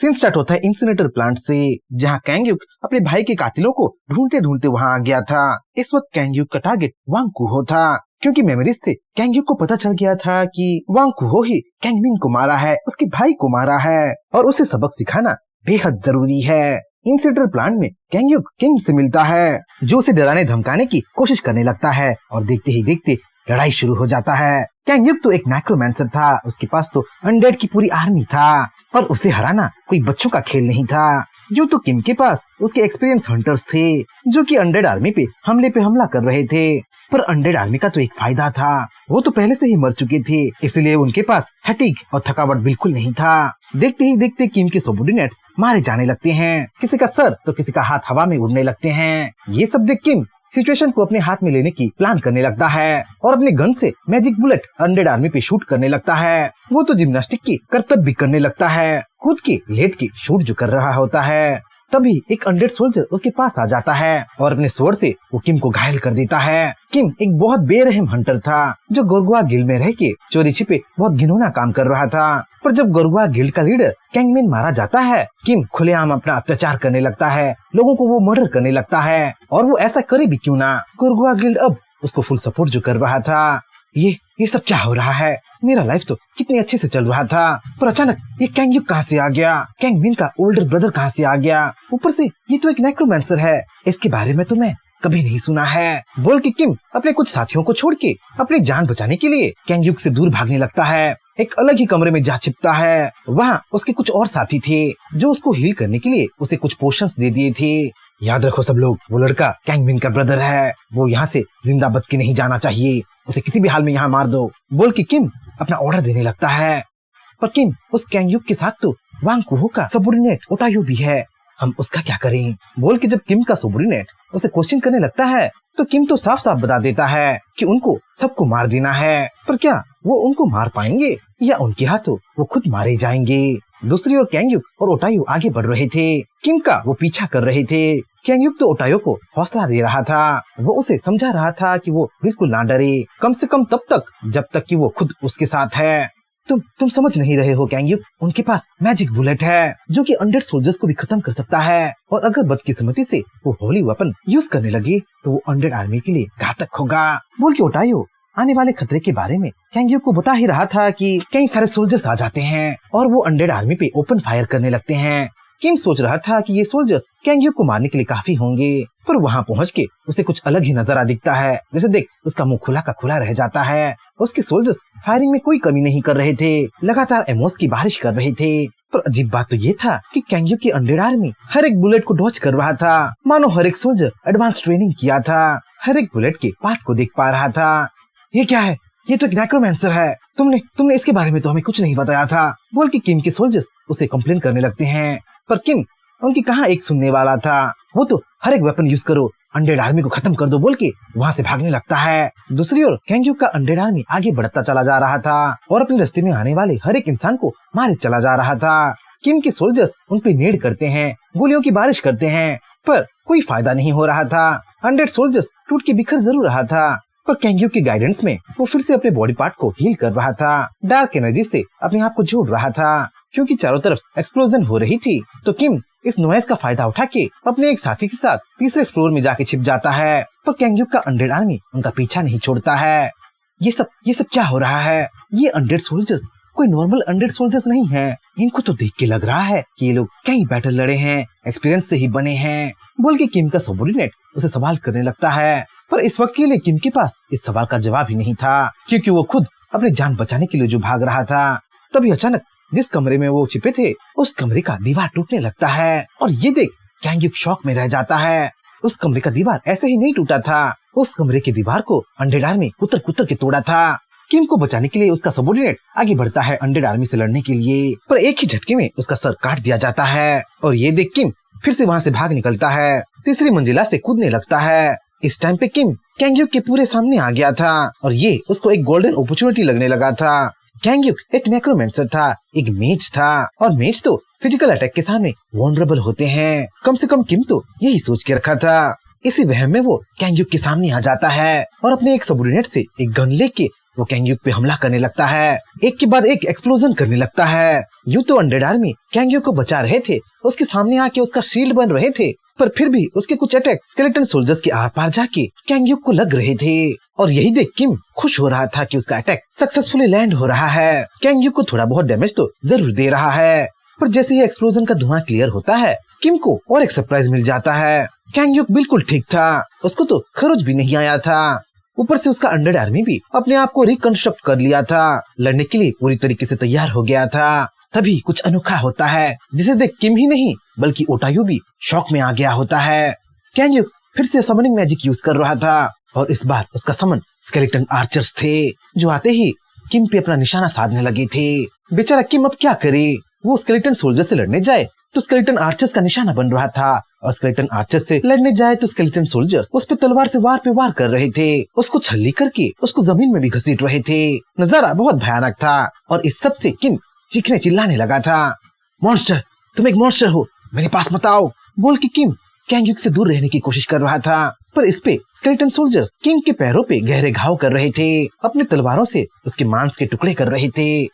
Scene start होता है incinerator plant से, जहाँ कैंगयुक अपने भाई के कातिलों को ढूंढते ढूंढते वहाँ आ गया था। इस वक्त कैंगयुक का टारगेट वांग कुहो था, क्योंकि मेमोरीज से कैंगयुक को पता चल गया था कि वांग कुहो ही कैंगमिन को मारा है, उसके भाई को मारा है, और उसे सबक सिखाना बेहद जरूरी है। इंसिनेटर प्लांट में कैंगयुक किंग से मिलता है, जो उसे डराने धमकाने की कोशिश करने लगता है, और देखते ही देखते लड़ाई शुरू हो जाता है। कैंगयुक तो एक नेक्रोमैंसर था, उसके पास तो अनडेड की पूरी आर्मी था, और उसे हराना कोई बच्चों का खेल नहीं था। यूं तो किम के पास उसके एक्सपीरियंस हंटर्स थे, जो कि अनडेड आर्मी पे हमला कर रहे थे, पर अनडेड आर्मी का तो एक फायदा था, वो तो पहले से ही मर चुके थे, इसलिए उनके पास फटीग और थकावट बिल्कुल नहीं था। देखते ही देखते किम के सबॉर्डिनेट्स मारे जाने लगते हैं, किसी का सर तो किसी का हाथ हवा में उड़ने लगते हैं। ये सब देख किम सिचुएशन को अपने हाथ में लेने की प्लान करने लगता है, और अपने गन से मैजिक बुलेट अनडेड आर्मी पे शूट करने लगता है। वो तो जिम्नास्टिक की करतब भी करने लगता है, कूद के लेट के शूट जो कर रहा होता है। तभी एक अनडेड सोल्जर उसके पास आ जाता है और अपने स्वॉर्ड से वो किम को घायल कर देता है। किम एक बहुत बेरहम हंटर था, जो गोरगुआ गिल्ड में रह के चोरी छिपे बहुत घिनौना काम कर रहा था। पर जब गोरगुआ गिल्ड का लीडर कैंगमिन मारा जाता है, किम खुलेआम अपना अत्याचार करने लगता है, लोगों को वो मर्डर करने लगता है, और वो ऐसा करे भी क्यों ना, गोरगुआ गिल्ड अब उसको फुल सपोर्ट जो कर रहा था। ये सब क्या हो रहा है? मेरा लाइफ तो कितने अच्छे से चल रहा था, पर अचानक ये कैंगयुक कहाँ से आ गया? कैंगमिन का ओल्डर ब्रदर कहाँ से आ गया? ऊपर से ये तो एक नेक्रोमैंसर है, इसके बारे में तो मैं कभी नहीं सुना है, बोल के किम अपने कुछ साथियों को छोड़ के अपनी जान बचाने के लिए कैंगयुक से दूर भागने लगता है। एक अलग ही कमरे में जा छिपता है। वहाँ उसके कुछ और साथी थे, जो उसको हील करने के लिए उसे कुछ पोशंस दे दिए थे। याद रखो सब लोग, वो लड़का कैंगमिन का ब्रदर है, वो यहाँ से जिंदा बच के नहीं जाना चाहिए, उसे किसी भी हाल में यहाँ मार दो, बोल के किम अपना ऑर्डर देने लगता है। पर किम उस कैंगयुक के साथ तो वांग कुहो का सबॉर्डिनेट ओटायो भी है, हम उसका क्या करें, बोल के जब किम का सबॉर्डिनेट उसे क्वेश्चन करने लगता है, तो किम तो साफ साफ बता देता है कि उनको सबको मार देना है। पर क्या वो उनको मार पाएंगे, या उनके हाथों वो खुद मारे जाएंगे? दूसरी ओर कैंगयुक और ओटायो आगे बढ़ रहे थे, किम का वो पीछा कर रहे थे। कैंगयुक तो ओटायो को हौसला दे रहा था, वो उसे समझा रहा था कि वो बिल्कुल ना डरे, कम से कम तब तक जब तक कि वो खुद उसके साथ है। तुम समझ नहीं रहे हो कैंगयुक, उनके पास मैजिक बुलेट है, जो कि अनडेड सोल्जर्स को भी खत्म कर सकता है, और अगर बदकिस्मती से वो होली वेपन यूज करने लगे तो वो अनडेड आर्मी के लिए घातक होगा, बोल के ओटायो आने वाले खतरे के बारे में कैंगयुक को बता ही रहा था कि कई सारे सोल्जर्स आ जाते हैं और वो अनडेड आर्मी पे ओपन फायर करने लगते हैं। किम सोच रहा था कि ये सोल्जर्स कैंगयुक को मारने के लिए काफी होंगे, पर वहाँ पहुँच के उसे कुछ अलग ही नजारा दिखता है। जैसे देख, उसका मुंह खुला का खुला रह जाता है। उसके सोल्जर्स फायरिंग में कोई कमी नहीं कर रहे थे, लगातार एमोस की बारिश कर रहे थे। पर अजीब बात तो ये था कि कैंगयुक की अनडेड आर्मी हर एक बुलेट को डॉज कर रहा था, मानो हर एक सोल्जर एडवांस ट्रेनिंग किया था, हर एक बुलेट के पाथ को देख पा रहा था। ये क्या है? ये तो एक नेक्रोमैंसर है, तुमने इसके बारे में तो हमें कुछ नहीं बताया था, बोल के किम के सोल्जर्स उसे कंप्लेन करने लगते हैं। पर किम उनकी कहाँ एक सुनने वाला था, वो तो हर एक वेपन यूज करो, अनडेड आर्मी को खत्म कर दो, बोल के वहाँ से भागने लगता है। दूसरी ओर कैंगयुक का अनडेड आर्मी आगे बढ़ता चला जा रहा था और अपने रास्ते में आने वाले हर एक इंसान को मारे चला जा रहा था। किम के सोल्जर्स उन पे नेड करते हैं, गोलियों की बारिश करते हैं, पर कोई फायदा नहीं हो रहा था। अनडेड सोल्जर्स टूट के बिखर जरूर रहा था, पर कैंगयुक के गाइडेंस में वो फिर से अपने बॉडी पार्ट को हील कर रहा था, डार्क एनर्जी से अपने आप को जोड़ रहा था। क्योंकि चारों तरफ एक्सप्लोजन हो रही थी, तो किम इस नॉइज का फायदा उठा के अपने एक साथी के साथ तीसरे फ्लोर में जाके छिप जाता है। पर कैंगयुक का अनडेड आर्मी उनका पीछा नहीं छोड़ता है। ये सब क्या हो रहा है? ये अनडेड सोल्जर्स कोई नॉर्मल अनडेड सोल्जर्स नहीं है, इनको तो देख के लग रहा है कि ये लोग कई बैटल लड़े हैं, एक्सपीरियंस से ही बने हैं, बोल के किम का सबॉर्डिनेट उसे सवाल करने लगता है। पर इस वक्त के लिए किम के पास इस सवाल का जवाब ही नहीं था, क्योंकि वो खुद अपनी जान बचाने के लिए जो भाग रहा था। तभी अचानक जिस कमरे में वो छिपे थे, उस कमरे का दीवार टूटने लगता है, और ये देख कैंगयुक शॉक में रह जाता है। उस कमरे का दीवार ऐसे ही नहीं टूटा था, उस कमरे की दीवार को अनडेड आर्मी कुतर के तोड़ा था। किम को बचाने के लिए उसका सबॉर्डिनेट आगे बढ़ता है अनडेड आर्मी से लड़ने के लिए, पर एक ही झटके में उसका सर काट दिया जाता है, और ये देख किम फिर से वहाँ से भाग निकलता है, तीसरी मंजिला से कूदने लगता है। इस टाइम पे किम कैंगयुक के पूरे सामने आ गया था, और ये उसको एक गोल्डन अपॉर्चुनिटी लगने लगा था। कैंगयुक एक नेक्रोमैंसर था, एक मेज था, और मेज तो फिजिकल अटैक के सामने वल्नरेबल होते हैं। कम से कम किम तो यही सोच के रखा था। इसी वहम में वो कैंगयुक के सामने आ जाता है और अपने एक सबॉर्डिनेट से एक गन लेके वो कैंग्यूक पे हमला करने लगता है। एक के बाद एक एक्सप्लोजन करने लगता है। यूं तो अनडेड आर्मी कैंग्यूक को बचा रहे थे, उसके सामने आके उसका शील्ड बन रहे थे, पर फिर भी उसके कुछ अटैक स्केलेटन सोल्जर्स के आर पार जाके कैंग्यूक को लग रहे थे। और यही देख किम खुश हो रहा था कि उसका अटैक सक्सेसफुली लैंड हो रहा है। कैंग्यूक को थोड़ा बहुत डैमेज तो जरूर दे रहा है, पर जैसे ही एक्सप्लोजन का धुआं क्लियर होता है, किम को और एक सरप्राइज मिल जाता है। कैंग्यूक बिल्कुल ठीक था, उसको तो खरोच भी नहीं आया था। ऊपर से उसका अनडेड आर्मी भी अपने आप को रिकंस्ट्रक्ट कर लिया था, लड़ने के लिए पूरी तरीके से तैयार हो गया था। तभी कुछ अनोखा होता है, जिसे देख किम ही नहीं बल्कि ओटायू भी शॉक में आ गया होता है। कैंग्यूक फिर से समनिंग मैजिक यूज कर रहा था, और इस बार उसका समन स्केलेटन आर्चर्स थे, जो आते ही किम पे अपना निशाना साधने लगे थे। बेचारा किम अब क्या करे, वो स्केलेटन सोल्जर से लड़ने जाए तो स्केलेटन आर्चर्स का निशाना बन रहा था, और स्केलेटन आर्चर्स से लड़ने जाए तो स्केलेटन सोल्जर्स उस पे तलवार से वार पे वार कर रहे थे, उसको छल्ली करके उसको जमीन में भी घसीट रहे थे। नजारा बहुत भयानक था, और इस सब से किम चीखने चिल्लाने लगा था, मॉन्स्टर, तुम एक मॉन्स्टर हो, मेरे पास मत आओ, बोल के किम कैंग्यूक से दूर रहने की कोशिश कर रहा था। पर इस पे स्केलेटन सोल्जर्स किम के पैरों पे गहरे घाव कर रहे थे, अपने तलवारों से उसके मांस के टुकड़े कर रहे थे।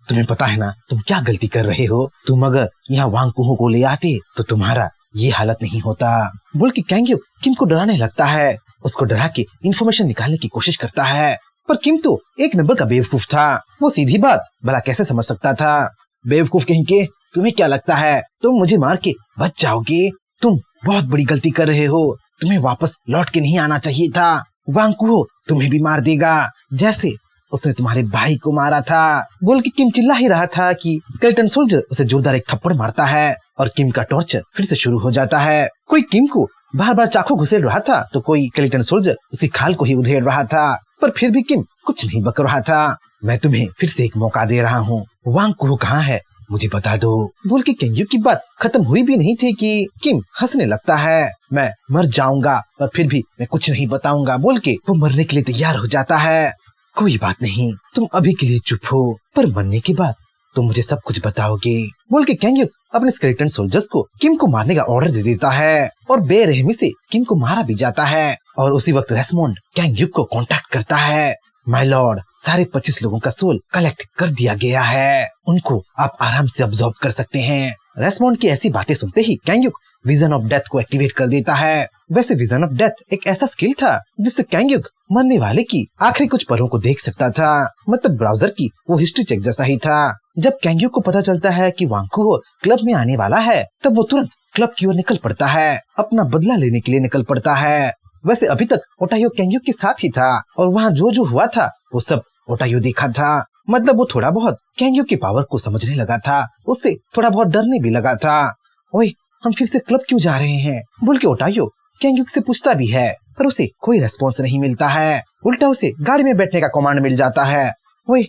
तुम्हें पता है ना तुम क्या गलती कर रहे हो, तुम अगर यहाँ वांग कुहो को ले आते तो तुम्हारा ये हालत नहीं होता, बोल के कैंग्यूक किम को डराने लगता है। उसको डरा के इंफॉर्मेशन निकालने की कोशिश करता है, पर किम तो एक नंबर का बेवकूफ था, वो सीधी बात भला कैसे समझ सकता था। बेवकूफ कहीं के, तुम्हें क्या लगता है तुम मुझे मार के बच जाओगे? तुम बहुत बड़ी गलती कर रहे हो, तुम्हें वापस लौट के नहीं आना चाहिए था। वांग कुहो तुम्हें भी मार देगा, जैसे उसने तुम्हारे भाई को मारा था, बोल के किम चिल्ला ही रहा था कि स्केलेटन सोल्जर उसे जोरदार एक थप्पड़ मारता है, और किम का टॉर्चर फिर से शुरू हो जाता है। कोई किम को बार बार चाकू घुसेड़ रहा था, तो कोई स्केलेटन सोल्जर उसी खाल को ही उधेड़ रहा था, पर फिर भी किम कुछ नहीं बक रहा था। मैं तुम्हें फिर से एक मौका दे रहा हूँ, वांग कुहो कहाँ है मुझे बता दो, बोल के कैंग्यूक की बात खत्म हुई भी नहीं थी कि किम हंसने लगता है। मैं मर जाऊंगा पर फिर भी मैं कुछ नहीं बताऊंगा, बोल के वो मरने के लिए तैयार हो जाता है। कोई बात नहीं, तुम अभी के लिए चुप हो, पर मरने के बाद तुम मुझे सब कुछ बताओगे, बोल के कैंग्यूक अपने स्केलेटन सोल्जर्स को किम को मारने का ऑर्डर दे देता है, और बेरहमी से किम को मारा भी जाता है। और उसी वक्त रेसमोंड कैंग्यूक को कांटेक्ट करता है, माय लॉर्ड, सारे 25 लोगों का सोल कलेक्ट कर दिया गया है, उनको आप आराम से ऑब्जर्व कर सकते हैं। रेसमोंड की ऐसी बातें सुनते ही कैंग्यूक विजन ऑफ डेथ को एक्टिवेट कर देता है। वैसे विजन ऑफ डेथ एक ऐसा स्किल था जिससे कैंग्यूक मरने वाले की आखिरी कुछ पलों को देख सकता था, मतलब ब्राउजर की वो हिस्ट्री चेक जैसा ही था। जब कैंग्यूक को पता चलता है कि वांग कुहो क्लब में आने वाला है, तब वो तुरंत क्लब की ओर निकल पड़ता है, अपना बदला लेने के लिए निकल पड़ता है। वैसे अभी तक ओटायो कैंग्यूक के साथ ही था, और वहाँ जो जो हुआ था वो सब ओटायो देखा था, मतलब वो थोड़ा बहुत कैंग्यूक की पावर को समझने लगा था, उससे थोड़ा बहुत डरने भी लगा था। ओए, हम फिर से क्लब क्यों जा रहे हैं, बोल के ओटायो कैंग्यूक से पूछता भी है, पर उसे कोई रेस्पॉन्स नहीं मिलता है, उल्टा उसे गाड़ी में बैठने का कमांड मिल जाता है। ओए,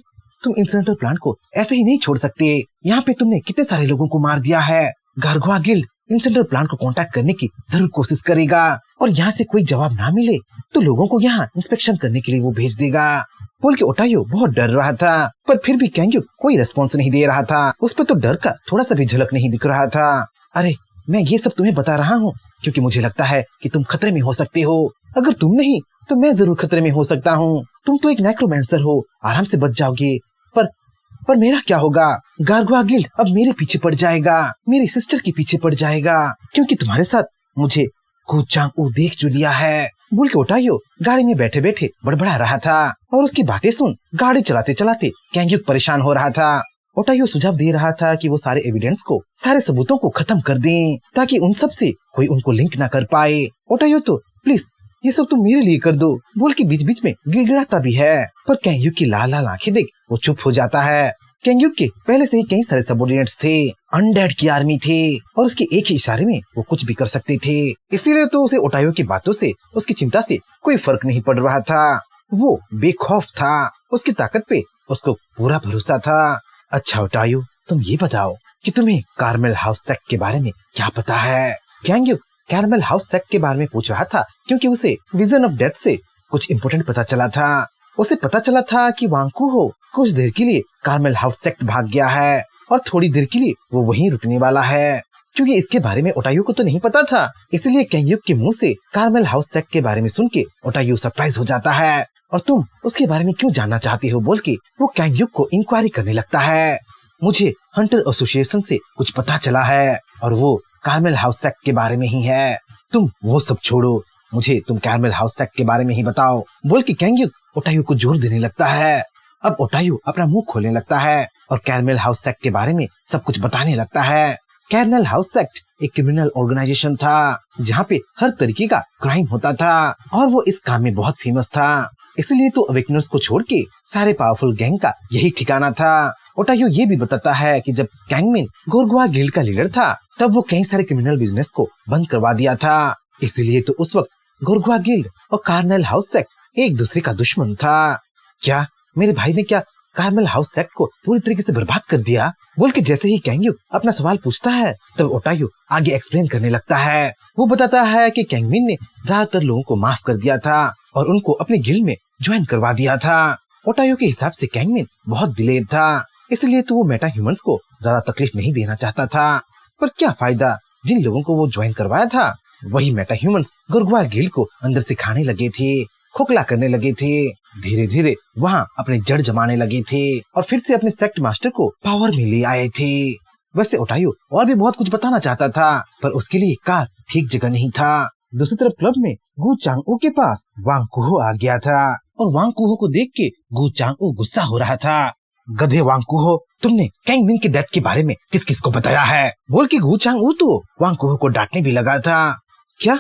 तुम इंसिनेटर प्लांट को ऐसे ही नहीं छोड़ सकते, यहाँ पे तुमने कितने सारे लोगों को मार दिया है। गार्गोआ गिल्ड इंसिनेटर प्लांट को कांटेक्ट करने की जरूर कोशिश करेगा, और यहाँ से कोई जवाब ना मिले तो लोगों को यहाँ इंस्पेक्शन करने के लिए वो भेज देगा, बोल के ओटायो बहुत डर रहा था। पर फिर भी कैंग्यूक कोई रेस्पॉन्स नहीं दे रहा था, उस पर तो डर का थोड़ा सा भी झलक नहीं दिख रहा था। अरे, मैं ये सब तुम्हें बता रहा हूँ क्योंकि मुझे लगता है कि तुम खतरे में हो सकते हो, अगर तुम नहीं तो मैं जरूर खतरे में हो सकता हूँ। तुम तो एक नेक्रोमैंसर हो, आराम से बच जाओगे, पर मेरा क्या होगा? गार्गोआ गिल्ड अब मेरे पीछे पड़ जाएगा, मेरी सिस्टर के पीछे पड़ जाएगा, क्योंकि तुम्हारे साथ मुझे कुचांग देख जो लिया है, बोल के ओटायो गाड़ी में बैठे बैठे बड़बड़ा रहा था, और उसकी बातें सुन गाड़ी चलाते चलाते कैंग्यूक परेशान हो रहा था। ओटायो सुझाव दे रहा था कि वो सारे एविडेंस को, सारे सबूतों को खत्म कर दें, ताकि उन सब से कोई उनको लिंक ना कर पाए। ओटायो तो प्लीज ये सब तुम मेरे लिए कर दो, बोल के बीच बीच में गिड़गिड़ाता भी है, पर कैंग्यूक की लाल लाल आंखें देख वो चुप हो जाता है। कैंग्यूक के पहले से ही कई सारे सबऑर्डिनेट्स थे, अनडेड की आर्मी थे, और उसके एक ही इशारे में वो कुछ भी कर सकते थे, इसीलिए तो उसे ओटायो की बातों से, उसकी चिंता से कोई फर्क नहीं पड़ रहा था। वो बेखौफ था, उसकी ताकत पे उसको पूरा भरोसा था। अच्छा ओटायो, तुम ये बताओ कि तुम्हें कार्मेल हाउस सेक्ट के बारे में क्या पता है? कैंग्यूक कार्मेल हाउस सेक्ट के बारे में पूछ रहा था क्योंकि उसे विजन ऑफ डेथ से कुछ इम्पोर्टेंट पता चला था। उसे पता चला था कि वांग कुहो कुछ देर के लिए कार्मेल हाउस सेक्ट भाग गया है, और थोड़ी देर के लिए वो वहीं रुकने वाला है। क्योंकि इसके बारे में ओटायो को तो नहीं पता था, इसलिए कैंग्यूक के मुंह से कार्मेल हाउस सेक्ट के बारे में सुन के ओटायो सरप्राइज हो जाता है। और तुम उसके बारे में क्यों जानना चाहती हो बोल के वो कैंग को इंक्वायरी करने लगता है। मुझे हंटर एसोसिएशन से कुछ पता चला है और वो कार्मेल हाउस सेक्ट के बारे में ही है। तुम वो सब छोड़ो, मुझे तुम कार्मेल हाउस सेक्ट के बारे में ही बताओ बोल के कैंग ओटायू को जोर देने लगता है। अब ओटायू अपना मुंह खोलने लगता है और कार्मेल हाउस सेक्ट के बारे में सब कुछ बताने लगता है। कार्मेल हाउस सेक्ट एक क्रिमिनल ऑर्गेनाइजेशन था जहाँ पे हर तरीके का क्राइम होता था और वो इस काम में बहुत फेमस था। इसलिए तो अवेकनर्स को छोड़ के सारे पावरफुल गैंग का यही ठिकाना था। ओटायू ये भी बताता है कि जब गैंगमैन गोरगुआ गिल्ड का लीडर था तब वो कई सारे क्रिमिनल बिजनेस को बंद करवा दिया था। इसलिए तो उस वक्त गोरगुआ गिल्ड और कार्मेल हाउस सेक्ट एक दूसरे का दुश्मन था। क्या मेरे भाई ने क्या कार्मेल हाउस सेक्ट को पूरी तरीके से बर्बाद कर दिया बोल के जैसे ही कैंग्यू अपना सवाल पूछता है तब ओटायू आगे एक्सप्लेन करने लगता है। वो बताता है कि कैंगमिन ने ज्यादातर लोगों को माफ कर दिया था और उनको अपने गिल्ड में ज्वाइन करवा दिया था। ओटायू के हिसाब से कैंगमिन बहुत दिलेर था, इसलिए तो वो मेटा ह्यूमंस को ज्यादा तकलीफ नहीं देना चाहता था। पर क्या फायदा, जिन लोगों को वो ज्वाइन करवाया था वही मेटा ह्यूमंस गुरगुआ गिल्ड को अंदर से खाने लगे थे, खोखला करने लगे थे, धीरे धीरे वहाँ अपने जड़ जमाने लगे थे और फिर से अपने सेक्ट मास्टर को पावर में ले आए थे। वैसे ओटायू और भी बहुत कुछ बताना चाहता था पर उसके लिए कार ठीक जगह नहीं था। दूसरी तरफ क्लब में गु चांग-ओ के पास वांग कुहो आ गया था और वांग कुहो को देख के गु चांग-ओ गुस्सा हो रहा था। गधे वांग कुहो, तुमने कैंगमिन के डेथ के बारे में किस किस को बताया है बोल के गु चांग-ओ तो वांग कुहो को डांटने भी लगा था। क्या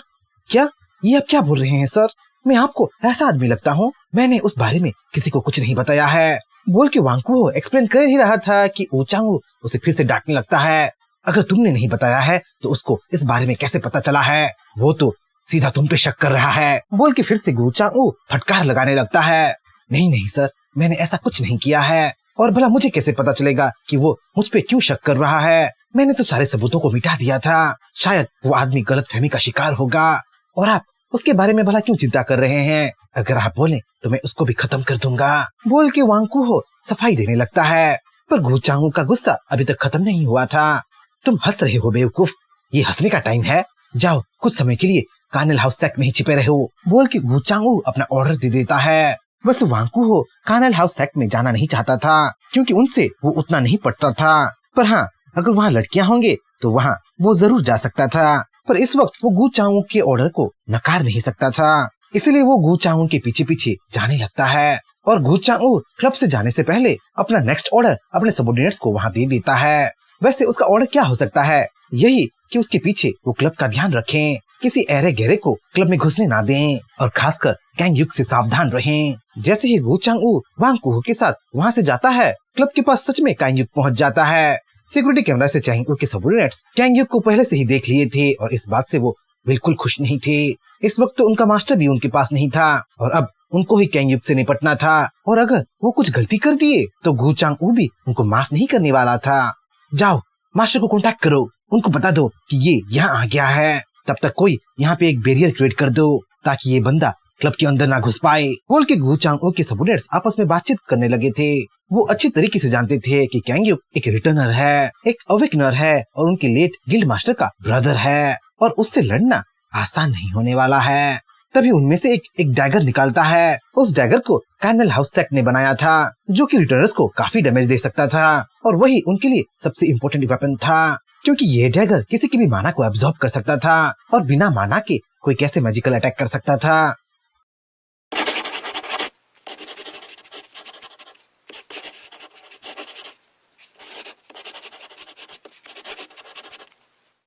क्या ये आप क्या बोल रहे हैं सर, मैं आपको ऐसा आदमी लगता हूँ, मैंने उस बारे में किसी को कुछ नहीं बताया है बोल के वांग कुहो एक्सप्लेन कर ही रहा था कि ओ चांग-ओ उसे फिर से डांटने लगता है। अगर तुमने नहीं बताया है तो उसको इस बारे में कैसे पता चला है, वो तो सीधा तुम पे शक कर रहा है बोल के फिर से गु चांग-ओ फटकार लगाने लगता है। नहीं नहीं सर, मैंने ऐसा कुछ नहीं किया है और भला मुझे कैसे पता चलेगा कि वो मुझ पे क्यों शक कर रहा है, मैंने तो सारे सबूतों को मिटा दिया था, शायद वो आदमी गलतफहमी का शिकार होगा और आप उसके बारे में भला क्यों चिंता कर रहे हैं, अगर आप बोले तो मैं उसको भी खत्म कर दूंगा बोल के वांग कुहो सफाई देने लगता है। पर गु चांग-ओ का गुस्सा अभी तक खत्म नहीं हुआ था। तुम हंस रहे हो बेवकूफ, ये हंसने का टाइम है, जाओ कुछ समय के लिए कार्नेल हाउस सेक्ट में ही छिपे रहो बोल के गु चांग-ओ अपना ऑर्डर दे देता है। बस वांग कुहो कार्नेल हाउस सेक्ट में जाना नहीं चाहता था क्योंकि उनसे वो उतना नहीं पटता था, पर हाँ अगर वहाँ लड़कियां होंगे तो वहाँ वो जरूर जा सकता था। पर इस वक्त वो गु चांग-ओ के ऑर्डर को नकार नहीं सकता था, इसलिए वो गु चांग-ओ के पीछे पीछे जाने लगता है और गु चांग-ओ क्लब से जाने से पहले अपना नेक्स्ट ऑर्डर अपने सबऑर्डिनेट्स को वहाँ दे देता है। वैसे उसका ऑर्डर क्या हो सकता है, यही कि उसके पीछे वो क्लब का ध्यान रखें, किसी ऐरे गहरे को क्लब में घुसने ना दें और खासकर कैंग से सावधान रहें। जैसे ही गु चांग-ओ वांग कुहो के साथ वहाँ से जाता है, क्लब के पास सच में कैंग पहुँच जाता है। सिक्योरिटी कैमरा से कैंग के सबऑर्डिनेट्स कैंग को पहले से ही देख लिए थे और इस बात से वो बिल्कुल खुश नहीं थे। इस वक्त तो उनका मास्टर भी उनके पास नहीं था और अब उनको ही कैंग से निपटना था और अगर वो कुछ गलती कर दिए तो गु चांग-ओ भी उनको माफ नहीं करने वाला था। जाओ मास्टर को कांटेक्ट करो, उनको बता दो कि ये यहाँ आ गया है, तब तक कोई यहाँ पे एक बैरियर क्रिएट कर दो ताकि ये बंदा क्लब के अंदर ना घुस पाए बोल के गु चांग-ओ के सबऑर्डिनेट्स आपस में बातचीत करने लगे थे। वो अच्छी तरीके से जानते थे कि कैंग एक रिटर्नर है, एक अवेकनर है और उनके लेट गिल्ड मास्टर का ब्रदर है और उससे लड़ना आसान नहीं होने वाला है। तभी उनमें से एक डैगर निकालता है। उस डैगर को कार्नेल हाउस सेक्ट ने बनाया था जो कि रिटर्नर्स को काफी डैमेज दे सकता था और वही उनके लिए सबसे इम्पोर्टेंट वेपन था क्योंकि ये डैगर किसी की भी माना को एब्जॉर्ब कर सकता था और बिना माना के कोई कैसे मैजिकल अटैक कर सकता था।